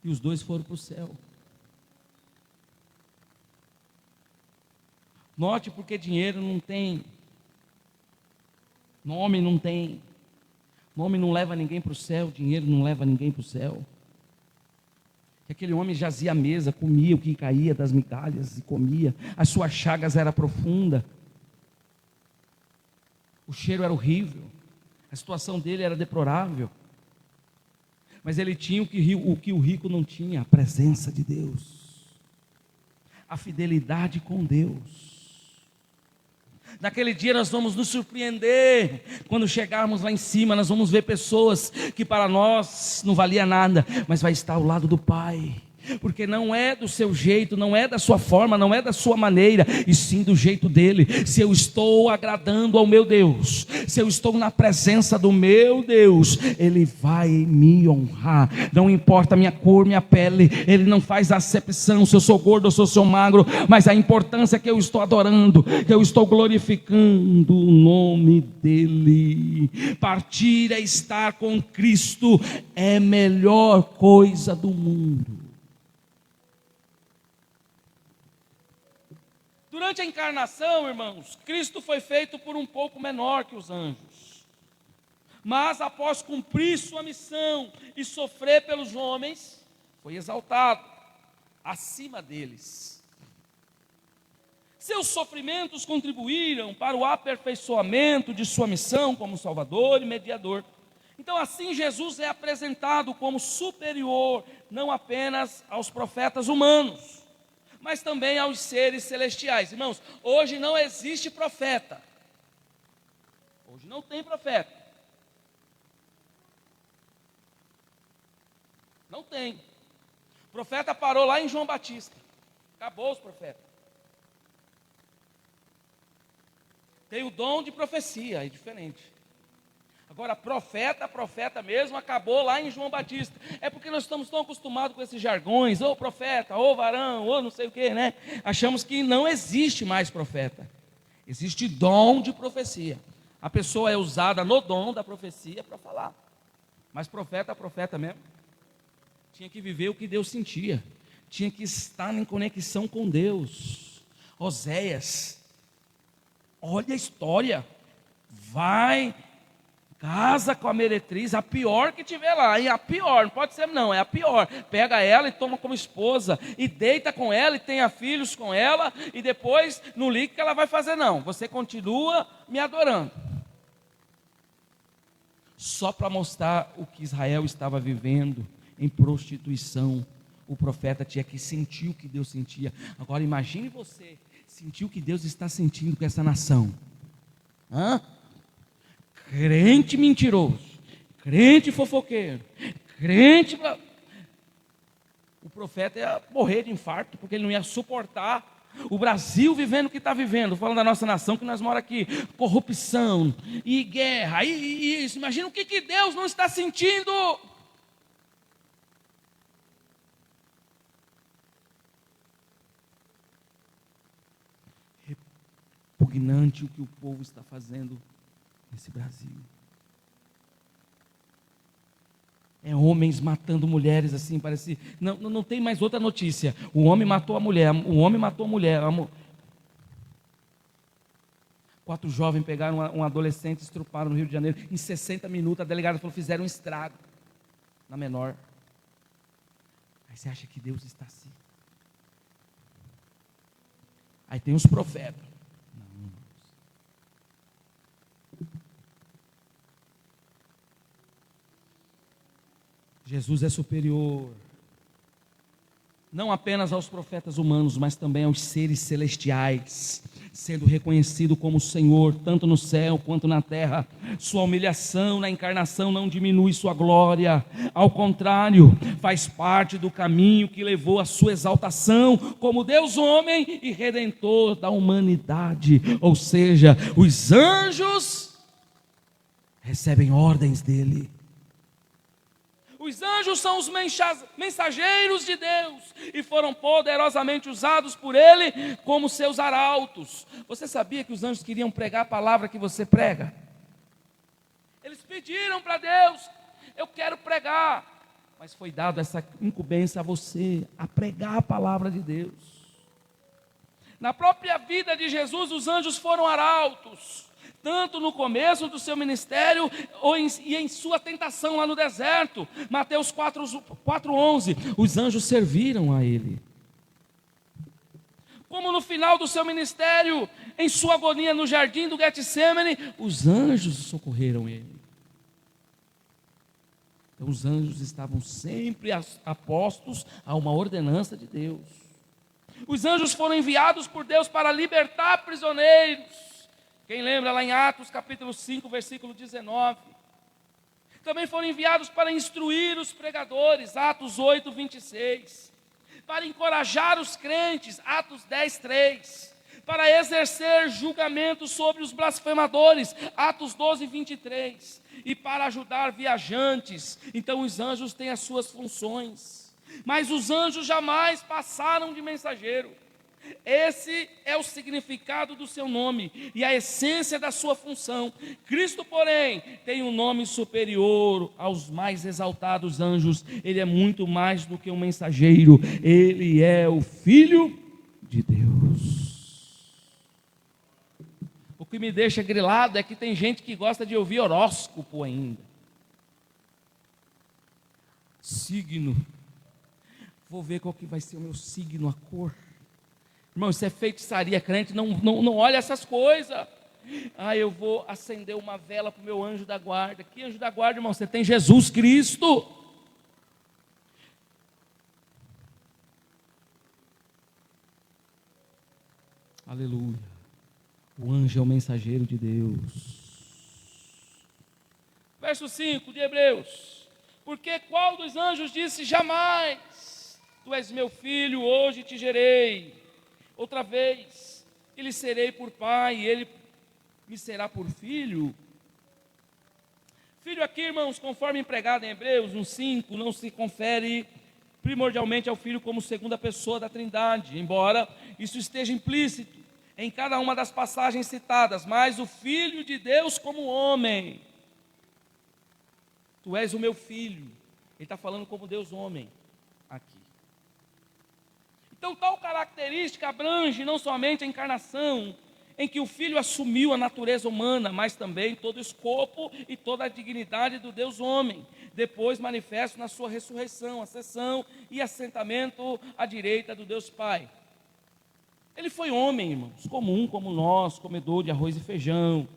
E os dois foram para o céu. Note porque dinheiro não tem nome, não tem. Nome não leva ninguém para o céu, dinheiro não leva ninguém para o céu. Aquele homem jazia à mesa, comia o que caía das migalhas e comia. As suas chagas eram profundas. O cheiro era horrível. A situação dele era deplorável. Mas ele tinha o que o rico não tinha: a presença de Deus, a fidelidade com Deus. Naquele dia nós vamos nos surpreender. Quando chegarmos lá em cima, nós vamos ver pessoas que para nós não valia nada, mas vai estar ao lado do Pai. Porque não é do seu jeito, não é da sua forma, não é da sua maneira, e sim do jeito dele. Se eu estou agradando ao meu Deus, se eu estou na presença do meu Deus, Ele vai me honrar. Não importa a minha cor, minha pele, Ele não faz acepção se eu sou gordo ou se eu sou magro, mas a importância é que eu estou adorando, que eu estou glorificando o nome dEle. Partir é estar com Cristo, é a melhor coisa do mundo. Durante a encarnação, irmãos, Cristo foi feito por um pouco menor que os anjos. Mas após cumprir sua missão e sofrer pelos homens, foi exaltado acima deles. Seus sofrimentos contribuíram para o aperfeiçoamento de sua missão como Salvador e mediador. Então assim Jesus é apresentado como superior, não apenas aos profetas humanos, mas também aos seres celestiais. Irmãos, hoje não existe profeta. Hoje não tem profeta. Não tem. O profeta parou lá em João Batista. Acabou os profetas. Tem o dom de profecia, é diferente. Agora, profeta mesmo, acabou lá em João Batista. É porque nós estamos tão acostumados com esses jargões, ou profeta, ou varão, ou não sei o que, né? Achamos que não existe mais profeta. Existe dom de profecia. A pessoa é usada no dom da profecia para falar. Mas profeta mesmo, tinha que viver o que Deus sentia. Tinha que estar em conexão com Deus. Oséias, olha a história. Vai, casa com a meretriz, a pior que tiver lá, e a pior, não pode ser não, é a pior. Pega ela e toma como esposa, e deita com ela, e tenha filhos com ela, e depois não liga que ela vai fazer não. Você continua me adorando. Só para mostrar o que Israel estava vivendo em prostituição. O profeta tinha que sentir o que Deus sentia. Agora imagine você sentir o que Deus está sentindo com essa nação. Crente mentiroso, crente fofoqueiro, crente... O profeta ia morrer de infarto, porque ele não ia suportar o Brasil vivendo o que está vivendo. Falando da nossa nação, que nós moramos aqui, corrupção e guerra, e isso. Imagina o que Deus não está sentindo. Repugnante o que o povo está fazendo nesse Brasil. É homens matando mulheres assim, parece. Não tem mais outra notícia. O homem matou a mulher, o homem matou a mulher. 4 jovens pegaram um adolescente e estruparam no Rio de Janeiro. Em 60 minutos a delegada falou: fizeram um estrago na menor. Aí você acha que Deus está assim? Aí tem os profetas. Jesus é superior, não apenas aos profetas humanos, mas também aos seres celestiais, sendo reconhecido como Senhor, tanto no céu quanto na terra. Sua humilhação na encarnação não diminui sua glória, ao contrário, faz parte do caminho que levou à sua exaltação como Deus homem e redentor da humanidade. Ou seja, os anjos recebem ordens dele. Os anjos são os mensageiros de Deus e foram poderosamente usados por Ele como seus arautos. Você sabia que os anjos queriam pregar a palavra que você prega? Eles pediram para Deus: eu quero pregar. Mas foi dado essa incumbência a você, a pregar a palavra de Deus. Na própria vida de Jesus, os anjos foram arautos. Tanto no começo do seu ministério e em sua tentação lá no deserto. Mateus 4:11, os anjos serviram a ele. Como no final do seu ministério, em sua agonia no jardim do Getsêmani, os anjos socorreram ele. Então os anjos estavam sempre apostos a uma ordenança de Deus. Os anjos foram enviados por Deus para libertar prisioneiros. Quem lembra lá em Atos capítulo 5, versículo 19. Também foram enviados para instruir os pregadores, Atos 8, 26. Para encorajar os crentes, Atos 10, 3. Para exercer julgamento sobre os blasfemadores, Atos 12, 23. E para ajudar viajantes. Então os anjos têm as suas funções. Mas os anjos jamais passaram de mensageiro. Esse é o significado do seu nome e a essência da sua função. Cristo, porém, tem um nome superior aos mais exaltados anjos. Ele é muito mais do que um mensageiro. Ele é o Filho de Deus. O que me deixa grilado é que tem gente que gosta de ouvir horóscopo ainda. Signo. Vou ver qual que vai ser o meu signo, a cor. Irmão, isso é feitiçaria. Crente não olha essas coisas. Eu vou acender uma vela para o meu anjo da guarda. Que anjo da guarda, irmão? Você tem Jesus Cristo. Aleluia. O anjo é o mensageiro de Deus. Verso 5 de Hebreus. Porque qual dos anjos disse jamais: Tu és meu filho, hoje te gerei. Outra vez, e lhe serei por pai, e ele me será por filho. Filho aqui, irmãos, conforme empregado em Hebreus 1:5, não se confere primordialmente ao Filho como segunda pessoa da Trindade, embora isso esteja implícito em cada uma das passagens citadas, mas o Filho de Deus como homem. Tu és o meu filho. Ele está falando como Deus homem aqui. Então tal característica abrange não somente a encarnação, em que o Filho assumiu a natureza humana, mas também todo o escopo e toda a dignidade do Deus homem, depois manifesto na sua ressurreição, ascensão e assentamento à direita do Deus Pai. Ele foi homem, irmãos, comum como nós, comedor de arroz e feijão.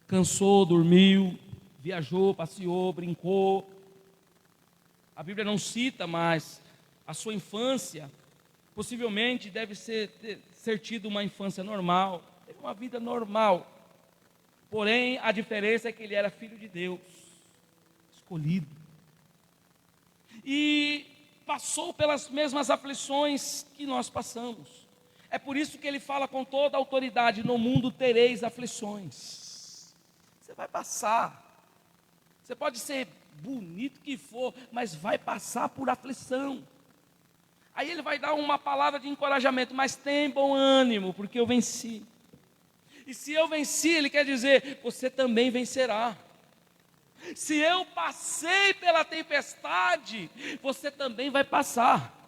Cansou, dormiu, viajou, passeou, brincou. A Bíblia não cita, mas a sua infância possivelmente deve ter tido uma infância normal, teve uma vida normal. Porém, a diferença é que ele era filho de Deus, escolhido. E passou pelas mesmas aflições que nós passamos. É por isso que ele fala com toda a autoridade: no mundo tereis aflições. Você vai passar. Você pode ser bonito que for, mas vai passar por aflição. Aí ele vai dar uma palavra de encorajamento: mas tem bom ânimo, porque eu venci. E se eu venci, ele quer dizer, você também vencerá. Se eu passei pela tempestade, você também vai passar.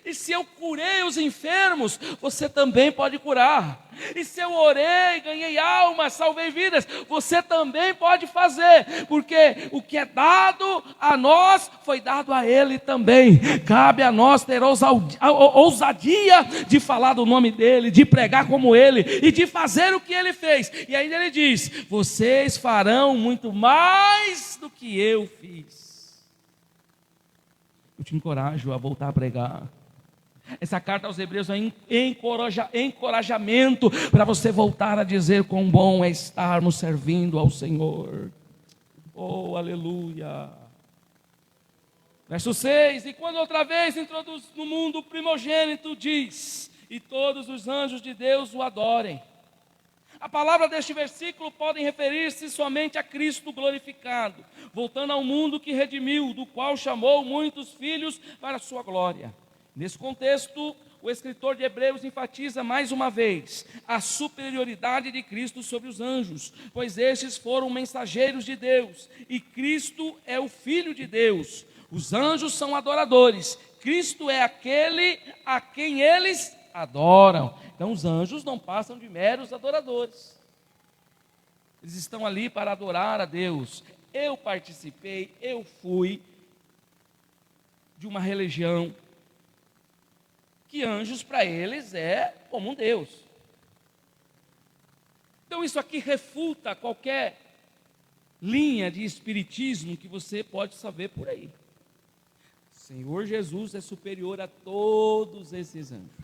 E se eu curei os enfermos, você também pode curar. E se eu orei, ganhei almas, salvei vidas, você também pode fazer. Porque o que é dado a nós, foi dado a Ele também. Cabe a nós ter ousadia de falar do nome dEle, de pregar como Ele e de fazer o que Ele fez. E ainda Ele diz: vocês farão muito mais do que eu fiz. Eu te encorajo a voltar a pregar. Essa carta aos Hebreus é um encorajamento para você voltar a dizer quão bom é estarmos servindo ao Senhor. Oh, aleluia. Verso 6: e quando outra vez introduz no mundo o primogênito, diz: e todos os anjos de Deus o adorem. A palavra deste versículo pode referir-se somente a Cristo glorificado, voltando ao mundo que redimiu, do qual chamou muitos filhos para a sua glória. Nesse contexto, o escritor de Hebreus enfatiza mais uma vez a superioridade de Cristo sobre os anjos, pois estes foram mensageiros de Deus, e Cristo é o Filho de Deus. Os anjos são adoradores, Cristo é aquele a quem eles adoram. Então os anjos não passam de meros adoradores. Eles estão ali para adorar a Deus. Eu participei, eu fui de uma religião que anjos para eles é como um Deus. Então isso aqui refuta qualquer linha de espiritismo que você pode saber por aí. O Senhor Jesus é superior a todos esses anjos.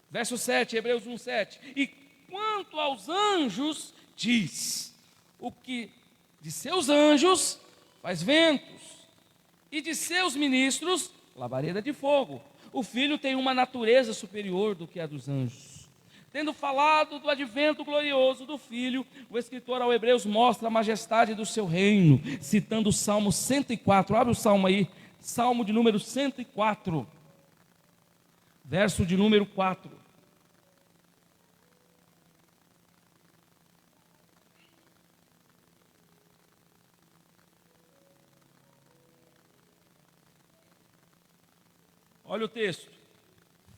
Verso 7, Hebreus 1:7. E quanto aos anjos, diz: o que de seus anjos faz ventos, e de seus ministros labareda de fogo. O Filho tem uma natureza superior do que a dos anjos. Tendo falado do advento glorioso do Filho, o escritor aos Hebreus mostra a majestade do seu reino, citando o Salmo 104. Abre o Salmo aí, Salmo de número 104. Verso de número 4. Olha o texto: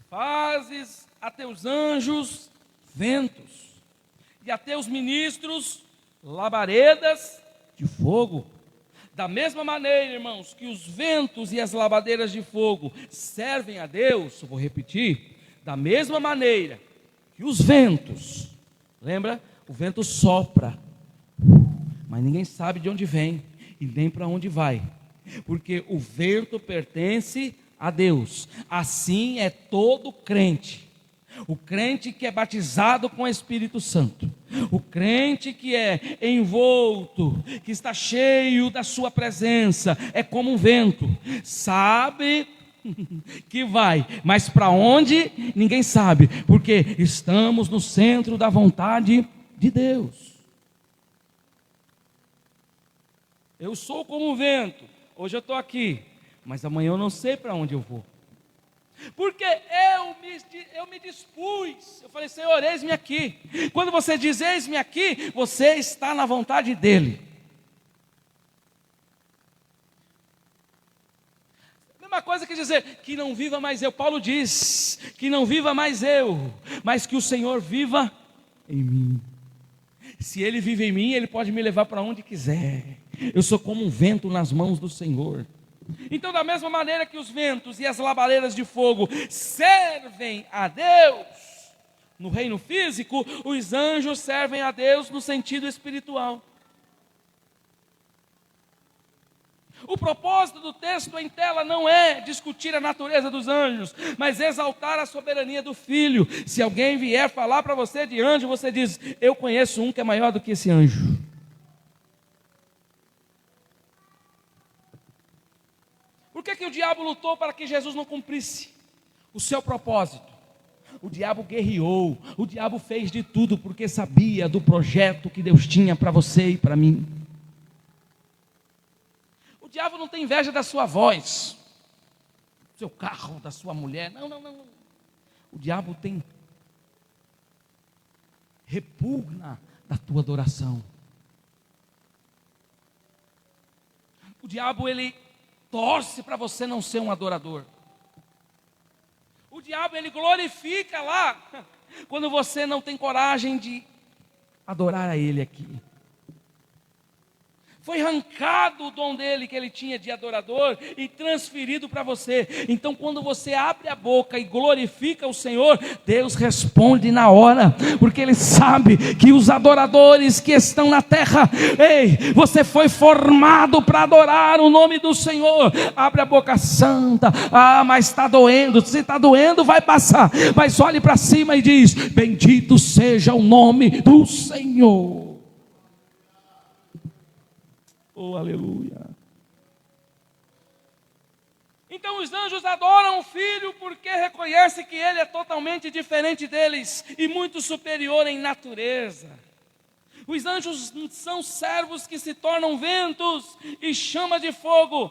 fazes a teus anjos ventos, e a teus ministros labaredas de fogo. Da mesma maneira, irmãos, que os ventos e as labaredas de fogo servem a Deus, vou repetir, da mesma maneira que os ventos, lembra? O vento sopra, mas ninguém sabe de onde vem e nem para onde vai, porque o vento pertence a Deus. Assim é todo crente. O crente que é batizado com o Espírito Santo, o crente que é envolto, que está cheio da sua presença, é como um vento, sabe que vai, mas para onde ninguém sabe, porque estamos no centro da vontade de Deus. Eu sou como um vento, hoje eu estou aqui, mas amanhã eu não sei para onde eu vou. Porque eu me dispus, eu falei, Senhor, eis-me aqui. Quando você diz eis-me aqui, você está na vontade dEle. Mesma coisa que dizer, que não viva mais eu. Paulo diz, que não viva mais eu, mas que o Senhor viva em mim. Se Ele vive em mim, Ele pode me levar para onde quiser. Eu sou como um vento nas mãos do Senhor. Então, da mesma maneira que os ventos e as labaredas de fogo servem a Deus no reino físico, os anjos servem a Deus no sentido espiritual. O propósito do texto em tela não é discutir a natureza dos anjos, mas exaltar a soberania do Filho. Se alguém vier falar para você de anjo, você diz, eu conheço um que é maior do que esse anjo. Por que o diabo lutou para que Jesus não cumprisse o seu propósito? O diabo guerreou, o diabo fez de tudo, porque sabia do projeto que Deus tinha para você e para mim. O diabo não tem inveja da sua voz, do seu carro, da sua mulher, não. O diabo tem repugna da tua adoração. O diabo, ele torce para você não ser um adorador. O diabo, ele glorifica lá quando você não tem coragem de adorar a Ele aqui. Foi arrancado o dom dele que ele tinha de adorador e transferido para você. Então, quando você abre a boca e glorifica o Senhor, Deus responde na hora, porque Ele sabe que os adoradores que estão na terra, ei, você foi formado para adorar o nome do Senhor. Abre a boca santa. Mas está doendo. Se está doendo, vai passar. Mas olhe para cima e diz: bendito seja o nome do Senhor. Oh, aleluia. Então os anjos adoram o Filho porque reconhecem que Ele é totalmente diferente deles e muito superior em natureza. Os anjos são servos que se tornam ventos e chama de fogo.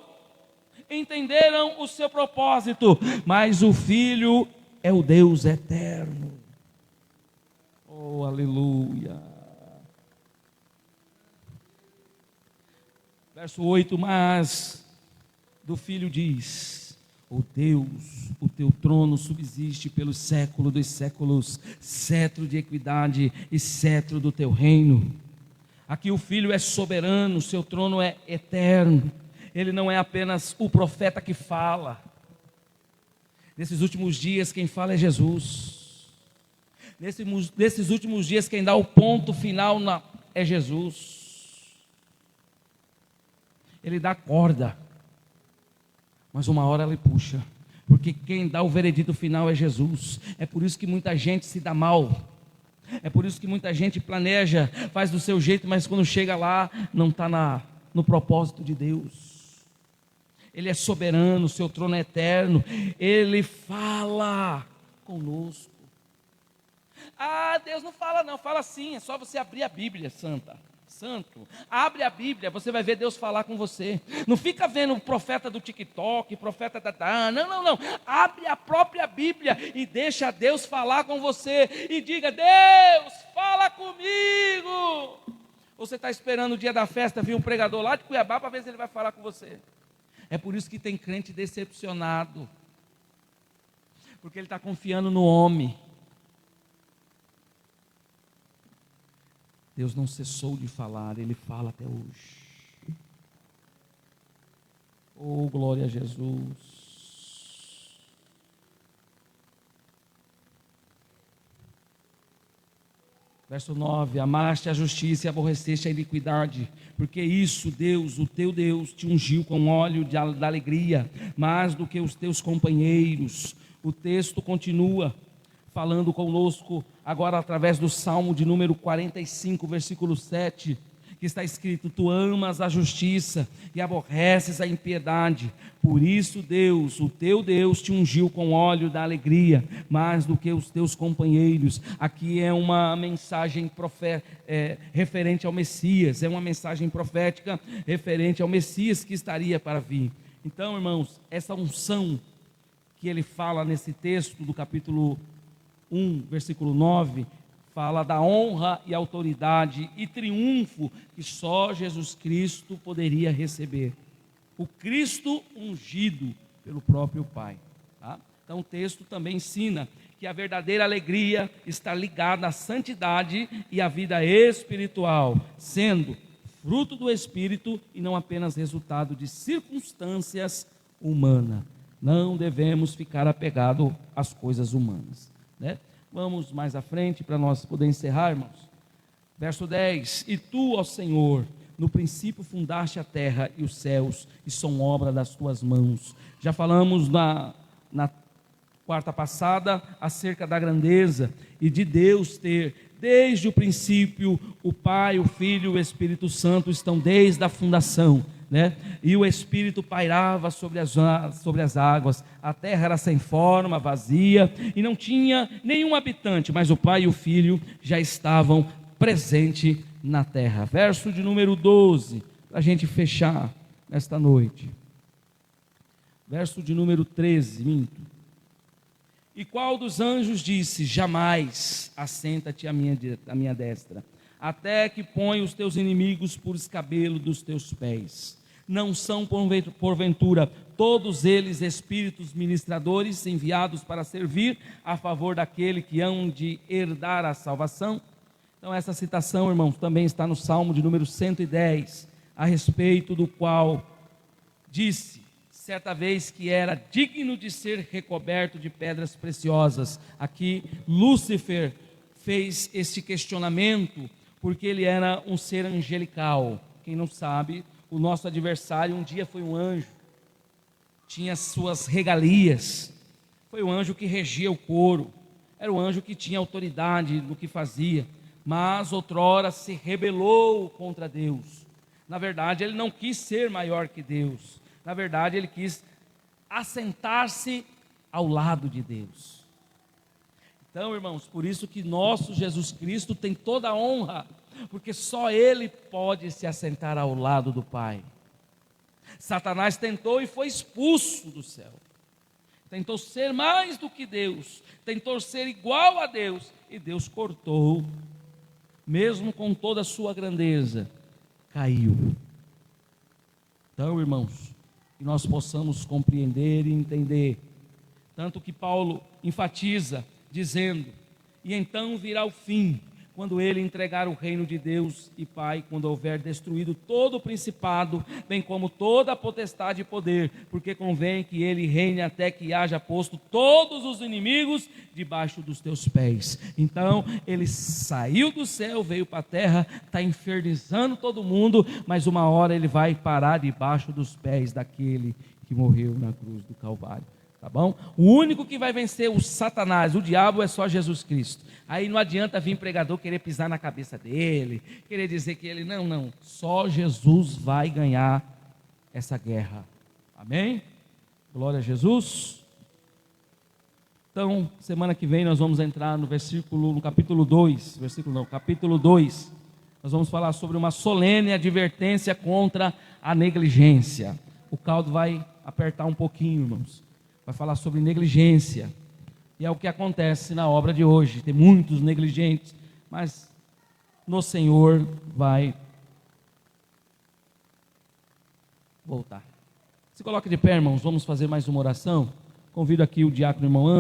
Entenderam o seu propósito, mas o Filho é o Deus eterno. Oh, aleluia. Verso 8, mas do Filho diz: ó Deus, o teu trono subsiste pelos séculos dos séculos, cetro de equidade e cetro do teu reino. Aqui o Filho é soberano, o seu trono é eterno. Ele não é apenas o profeta que fala. Nesses últimos dias quem fala é Jesus. Nesses últimos dias quem dá o ponto final é Jesus. Ele dá corda, mas uma hora ele puxa, porque quem dá o veredito final é Jesus. É por isso que muita gente se dá mal, é por isso que muita gente planeja, faz do seu jeito, mas quando chega lá, não está no propósito de Deus. Ele é soberano, o seu trono é eterno, Ele fala conosco. Deus não fala não, fala sim, é só você abrir a Bíblia Santo, abre a Bíblia, você vai ver Deus falar com você. Não fica vendo o profeta do TikTok, profeta não, abre a própria Bíblia e deixa Deus falar com você, e diga: Deus, fala comigo. Ou você está esperando o dia da festa, vir um pregador lá de Cuiabá para ver se ele vai falar com você. É por isso que tem crente decepcionado, porque ele está confiando no homem. Deus não cessou de falar, Ele fala até hoje. Oh, glória a Jesus. Verso 9: amaste a justiça e aborreceste a iniquidade, porque isso Deus, o teu Deus, te ungiu com óleo da alegria, mais do que os teus companheiros. O texto continua falando conosco, agora através do Salmo de número 45, versículo 7, que está escrito: tu amas a justiça e aborreces a impiedade, por isso Deus, o teu Deus, te ungiu com óleo da alegria, mais do que os teus companheiros. Aqui é uma mensagem referente ao Messias, é uma mensagem profética referente ao Messias que estaria para vir. Então, irmãos, essa unção que ele fala nesse texto do capítulo 1, versículo 9, fala da honra e autoridade e triunfo que só Jesus Cristo poderia receber. O Cristo ungido pelo próprio Pai. Tá? Então o texto também ensina que a verdadeira alegria está ligada à santidade e à vida espiritual, sendo fruto do Espírito e não apenas resultado de circunstâncias humanas. Não devemos ficar apegados às coisas humanas, né? Vamos mais à frente para nós poder encerrar, irmãos. Verso 10: e tu, ó Senhor, no princípio fundaste a terra e os céus, e são obra das tuas mãos. Já falamos na quarta passada acerca da grandeza e de Deus ter, desde o princípio, o Pai, o Filho e o Espírito Santo estão desde a fundação, né? E o Espírito pairava sobre as águas, a terra era sem forma, vazia, e não tinha nenhum habitante, mas o Pai e o Filho já estavam presentes na terra. Verso de número 12, para a gente fechar nesta noite. Verso de número 13, minto. E qual dos anjos disse: jamais assenta-te à minha destra, até que ponha os teus inimigos por escabelo dos teus pés? Não são porventura todos eles espíritos ministradores enviados para servir a favor daquele que hão de herdar a salvação? Então essa citação, irmãos, também está no Salmo de número 110, a respeito do qual disse certa vez que era digno de ser recoberto de pedras preciosas. Aqui Lúcifer fez este questionamento porque ele era um ser angelical. Quem não sabe, o nosso adversário um dia foi um anjo, tinha suas regalias, foi o anjo que regia o coro, era o anjo que tinha autoridade no que fazia, mas outrora se rebelou contra Deus. Na verdade, ele não quis ser maior que Deus, na verdade, ele quis assentar-se ao lado de Deus. Então, irmãos, por isso que nosso Jesus Cristo tem toda a honra, porque só Ele pode se assentar ao lado do Pai. Satanás tentou e foi expulso do céu, tentou ser mais do que Deus, tentou ser igual a Deus, e Deus cortou, mesmo com toda a sua grandeza, caiu. Então, irmãos, que nós possamos compreender e entender, tanto que Paulo enfatiza, dizendo: e então virá o fim, quando ele entregar o reino de Deus e Pai, quando houver destruído todo o principado, bem como toda a potestade e poder, porque convém que ele reine até que haja posto todos os inimigos debaixo dos teus pés. Então ele saiu do céu, veio para a terra, está infernizando todo mundo, mas uma hora ele vai parar debaixo dos pés daquele que morreu na cruz do Calvário. Tá bom? O único que vai vencer o Satanás, o diabo, é só Jesus Cristo. Aí não adianta vir pregador querer pisar na cabeça dele, querer dizer que ele, não, só Jesus vai ganhar essa guerra. Amém? Glória a Jesus. Então, semana que vem nós vamos entrar no capítulo 2, capítulo 2. Nós vamos falar sobre uma solene advertência contra a negligência. O caldo vai apertar um pouquinho, irmãos. Vai falar sobre negligência, e é o que acontece na obra de hoje. Tem muitos negligentes, mas no Senhor vai voltar. Se coloque de pé, irmãos, vamos fazer mais uma oração. Convido aqui o diácono irmão Anderson.